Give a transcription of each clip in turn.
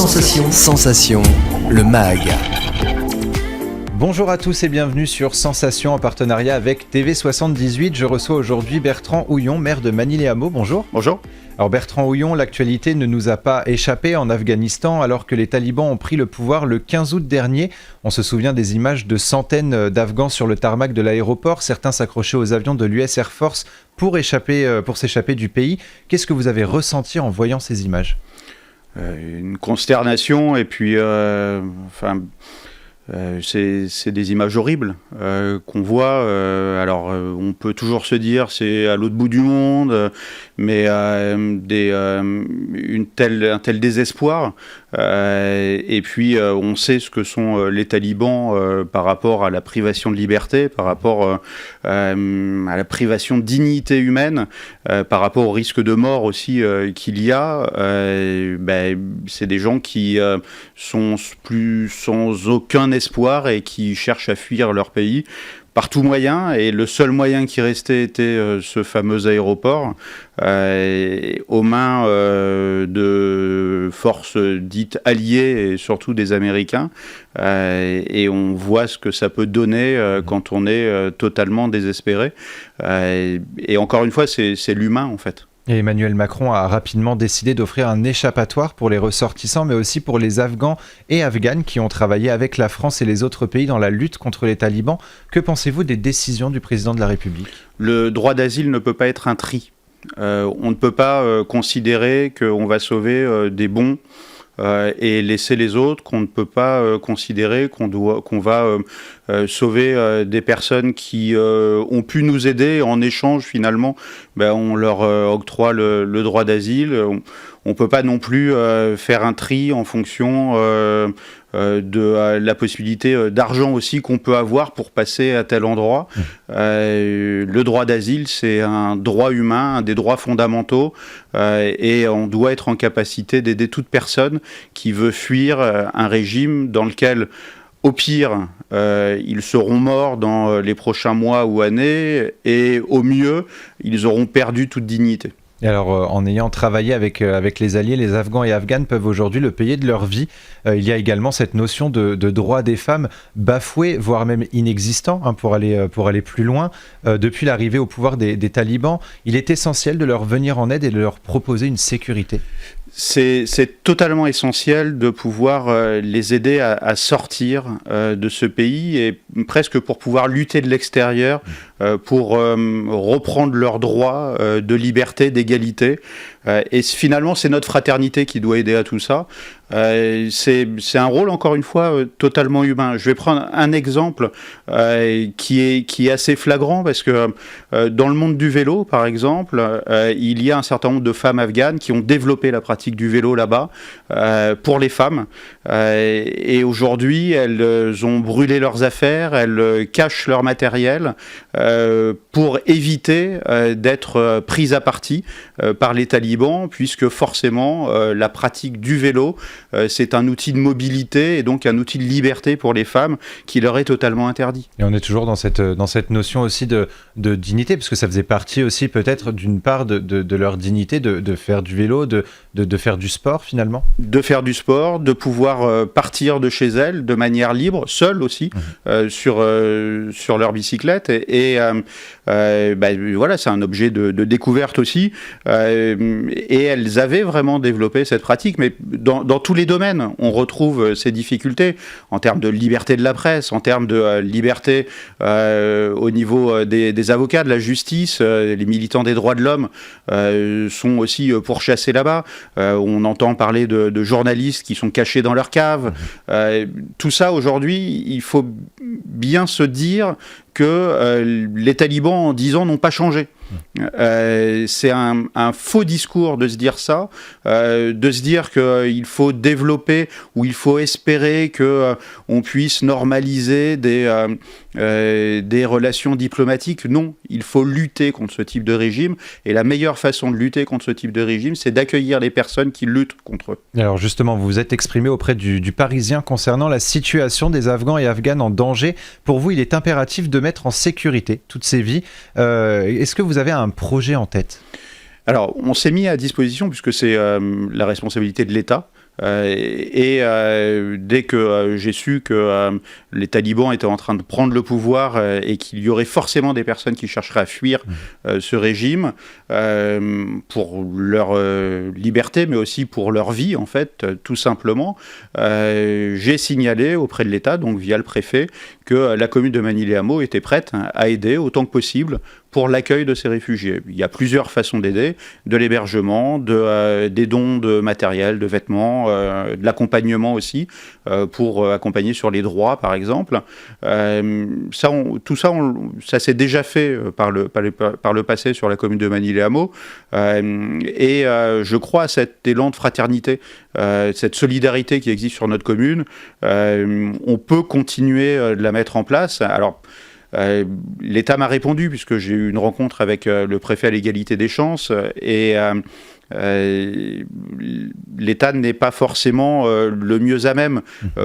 Sensation. Sensation, le MAG. Bonjour à tous et bienvenue sur Sensation en partenariat avec TV78. Je reçois aujourd'hui Bertrand Houillon, maire de Manille-les-Hameaux. Bonjour. Bonjour. Alors Bertrand Houillon, l'actualité ne nous a pas échappé en Afghanistan alors que les talibans ont pris le pouvoir le 15 août dernier. On se souvient des images de centaines d'Afghans sur le tarmac de l'aéroport, certains s'accrochaient aux avions de l'US Air Force pour s'échapper du pays. Qu'est-ce que vous avez ressenti en voyant ces images ? Une consternation et puis c'est des images horribles qu'on voit. On peut toujours se dire c'est à l'autre bout du monde, mais un tel désespoir. Et puis on sait ce que sont les talibans par rapport à la privation de liberté, par rapport à la privation de dignité humaine, par rapport au risque de mort aussi qu'il y a. C'est des gens qui sont plus sans aucun espoir et qui cherchent à fuir leur pays par tout moyen, et le seul moyen qui restait était ce fameux aéroport aux mains de forces dites alliées et surtout des Américains, et on voit ce que ça peut donner quand on est totalement désespéré, et encore une fois c'est l'humain en fait. Et Emmanuel Macron a rapidement décidé d'offrir un échappatoire pour les ressortissants, mais aussi pour les Afghans et Afghanes qui ont travaillé avec la France et les autres pays dans la lutte contre les talibans. Que pensez-vous des décisions du président de la République ? Le droit d'asile ne peut pas être un tri. On ne peut pas considérer qu'on va sauver des bons et laisser les autres, qu'on ne peut pas considérer qu'on va sauver des personnes qui ont pu nous aider. En échange, finalement, on leur octroie le droit d'asile. On ne peut pas non plus faire un tri en fonction de la possibilité d'argent aussi qu'on peut avoir pour passer à tel endroit. Le droit d'asile, c'est un droit humain, un des droits fondamentaux, et on doit être en capacité d'aider toute personne qui veut fuir un régime dans lequel, au pire, ils seront morts dans les prochains mois ou années, et au mieux, ils auront perdu toute dignité. Et alors, en ayant travaillé avec les alliés, les Afghans et Afghanes peuvent aujourd'hui le payer de leur vie. Il y a également cette notion de droit des femmes bafoué, voire même inexistant, pour aller plus loin. Depuis l'arrivée au pouvoir des talibans, il est essentiel de leur venir en aide et de leur proposer une sécurité. C'est totalement essentiel de pouvoir les aider à sortir de ce pays, et presque pour pouvoir lutter de l'extérieur, pour reprendre leurs droits de liberté, d'égalité. Et finalement, c'est notre fraternité qui doit aider à tout ça. C'est un rôle, encore une fois, totalement humain. Je vais prendre un exemple qui est assez flagrant, parce que dans le monde du vélo, par exemple, il y a un certain nombre de femmes afghanes qui ont développé la pratique du vélo là-bas pour les femmes. Et aujourd'hui, elles ont brûlé leurs affaires, elles cachent leur matériel pour éviter d'être prises à partie par les talibans, puisque forcément, la pratique du vélo, c'est un outil de mobilité et donc un outil de liberté pour les femmes qui leur est totalement interdit. Et on est toujours dans cette notion aussi de dignité, parce que ça faisait partie aussi peut-être d'une part de leur dignité de faire du vélo, de faire du sport finalement. De faire du sport, de pouvoir partir de chez elles de manière libre, seules aussi, sur leur bicyclette. Voilà, c'est un objet de découverte aussi. Et elles avaient vraiment développé cette pratique, mais dans tous les domaines, on retrouve ces difficultés en termes de liberté de la presse, en termes de liberté au niveau des avocats, de la justice. Les militants des droits de l'homme sont aussi pourchassés là-bas. On entend parler de journalistes qui sont cachés dans leur cave. Tout ça, aujourd'hui, il faut bien se dire que les talibans, en 10 ans, n'ont pas changé. C'est un faux discours de se dire ça, de se dire qu'il faut développer ou il faut espérer qu'on puisse normaliser des relations diplomatiques. Non, il faut lutter contre ce type de régime, et la meilleure façon de lutter contre ce type de régime, c'est d'accueillir les personnes qui luttent contre eux. Alors justement, vous vous êtes exprimé auprès du Parisien concernant la situation des Afghans et Afghanes en danger. Pour vous, il est impératif de mettre en sécurité toutes ces vies. Est-ce que vous avez un projet en tête ? Alors, on s'est mis à disposition, puisque c'est la responsabilité de l'État, Dès que j'ai su que les talibans étaient en train de prendre le pouvoir et qu'il y aurait forcément des personnes qui chercheraient à fuir ce régime pour leur liberté, mais aussi pour leur vie, en fait, tout simplement, j'ai signalé auprès de l'État, donc via le préfet, que la commune de Manille-les-Hameaux était prête à aider autant que possible pour l'accueil de ces réfugiés. Il y a plusieurs façons d'aider, de l'hébergement, des dons de matériel, de vêtements, de l'accompagnement aussi, pour accompagner sur les droits, par exemple. Tout ça, ça s'est déjà fait par le passé sur la commune de Manille-les-Hameaux. Je crois à cet élan de fraternité, cette solidarité qui existe sur notre commune. On peut continuer de la mettre en place. Alors, l'État m'a répondu, puisque j'ai eu une rencontre avec le préfet à l'égalité des chances, et l'État n'est pas forcément le mieux à même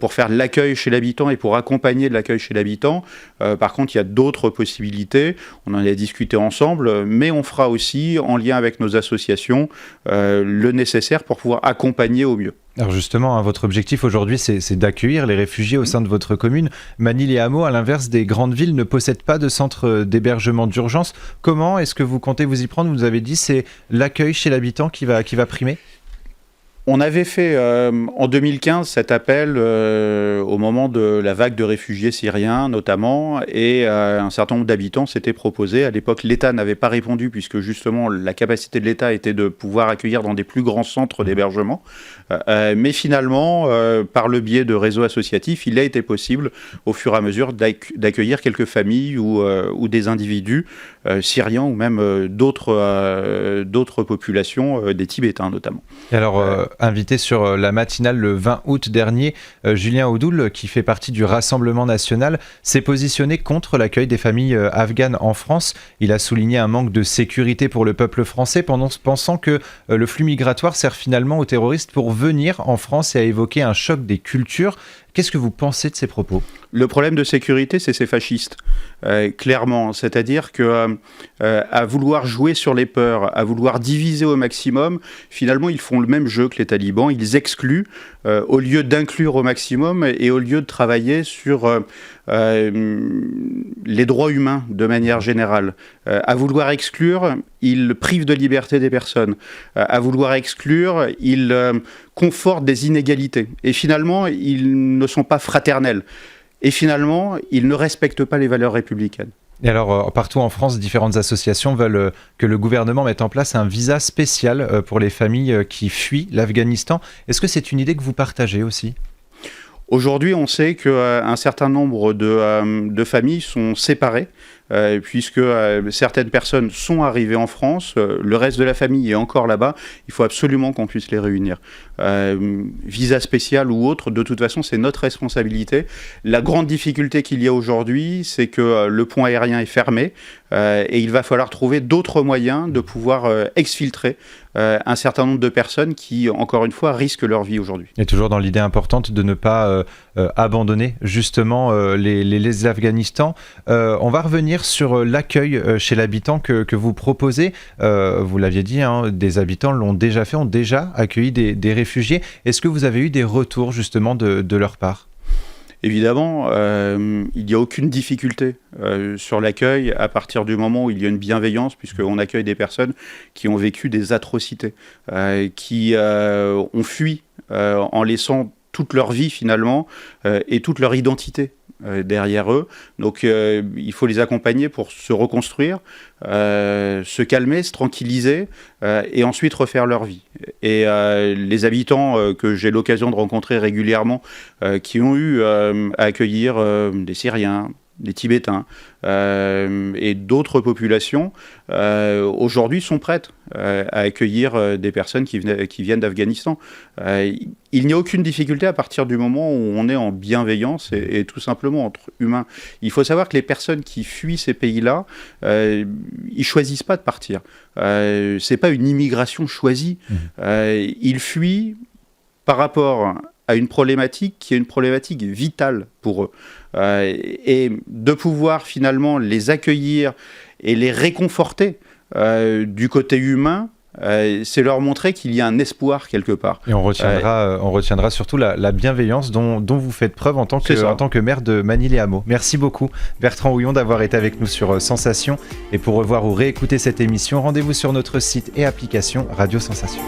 pour faire l'accueil chez l'habitant et pour accompagner de l'accueil chez l'habitant. Par contre, il y a d'autres possibilités. On en a discuté ensemble, mais on fera aussi, en lien avec nos associations, le nécessaire pour pouvoir accompagner au mieux. Alors justement, hein, votre objectif aujourd'hui, c'est d'accueillir les réfugiés au sein de votre commune. Manille-les-Hameaux, à l'inverse des grandes villes, ne possède pas de centre d'hébergement d'urgence. Comment est-ce que vous comptez vous y prendre ? Vous nous avez dit c'est l'accueil chez l'habitant qui va primer ? On avait fait en 2015 cet appel au moment de la vague de réfugiés syriens notamment, et un certain nombre d'habitants s'étaient proposés. À l'époque, l'État n'avait pas répondu, puisque justement la capacité de l'État était de pouvoir accueillir dans des plus grands centres d'hébergement. Mais finalement, par le biais de réseaux associatifs, il a été possible au fur et à mesure d'accueillir quelques familles ou des individus syriens ou même d'autres populations, des Tibétains notamment. Et alors, invité sur la matinale le 20 août dernier, Julien Audoul, qui fait partie du Rassemblement national, s'est positionné contre l'accueil des familles afghanes en France. Il a souligné un manque de sécurité pour le peuple français, pensant que le flux migratoire sert finalement aux terroristes pour venir en France, et a évoqué un choc des cultures. Qu'est-ce que vous pensez de ces propos ? Le problème de sécurité, c'est ces fascistes, clairement. C'est-à-dire que à vouloir jouer sur les peurs, à vouloir diviser au maximum, finalement, ils font le même jeu que les talibans. Ils excluent au lieu d'inclure au maximum et au lieu de travailler sur les droits humains de manière générale. À vouloir exclure, ils privent de liberté des personnes. À vouloir exclure, ils confortent des inégalités. Et finalement, ils ne sont pas fraternels. Et finalement, ils ne respectent pas les valeurs républicaines. Et alors, partout en France, différentes associations veulent que le gouvernement mette en place un visa spécial pour les familles qui fuient l'Afghanistan. Est-ce que c'est une idée que vous partagez aussi ? Aujourd'hui, on sait qu'un certain nombre de familles sont séparées, puisque certaines personnes sont arrivées en France, le reste de la famille est encore là-bas. Il faut absolument qu'on puisse les réunir. Visa spécial ou autre, de toute façon, c'est notre responsabilité. La grande difficulté qu'il y a aujourd'hui, c'est que le pont aérien est fermé, et il va falloir trouver d'autres moyens de pouvoir exfiltrer un certain nombre de personnes qui, encore une fois, risquent leur vie aujourd'hui. Et toujours dans l'idée importante de ne pas abandonner justement les Afghanistans. On va revenir sur l'accueil chez l'habitant que vous proposez. Vous l'aviez dit, hein, des habitants l'ont déjà fait, ont déjà accueilli des réfugiés. Est-ce que vous avez eu des retours justement de leur part ? Évidemment, il n'y a aucune difficulté sur l'accueil à partir du moment où il y a une bienveillance, puisqu'on accueille des personnes qui ont vécu des atrocités, qui ont fui en laissant toute leur vie finalement et toute leur identité derrière eux. Donc il faut les accompagner pour se reconstruire, se calmer, se tranquilliser et ensuite refaire leur vie. Et les habitants que j'ai l'occasion de rencontrer régulièrement, qui ont eu à accueillir des Syriens, des Tibétains et d'autres populations, aujourd'hui sont prêtes à accueillir des personnes qui viennent d'Afghanistan. Il n'y a aucune difficulté à partir du moment où on est en bienveillance et tout simplement entre humains. Il faut savoir que les personnes qui fuient ces pays-là, ils choisissent pas de partir. C'est pas une immigration choisie. Ils fuient par rapport à une problématique qui est une problématique vitale pour eux. Et de pouvoir finalement les accueillir et les réconforter du côté humain, c'est leur montrer qu'il y a un espoir quelque part. Et on retiendra surtout la bienveillance dont vous faites preuve en tant que maire de Magny-les-Hameaux. Merci beaucoup Bertrand Houillon d'avoir été avec nous sur Sensation. Et pour revoir ou réécouter cette émission, rendez-vous sur notre site et application Radio Sensation.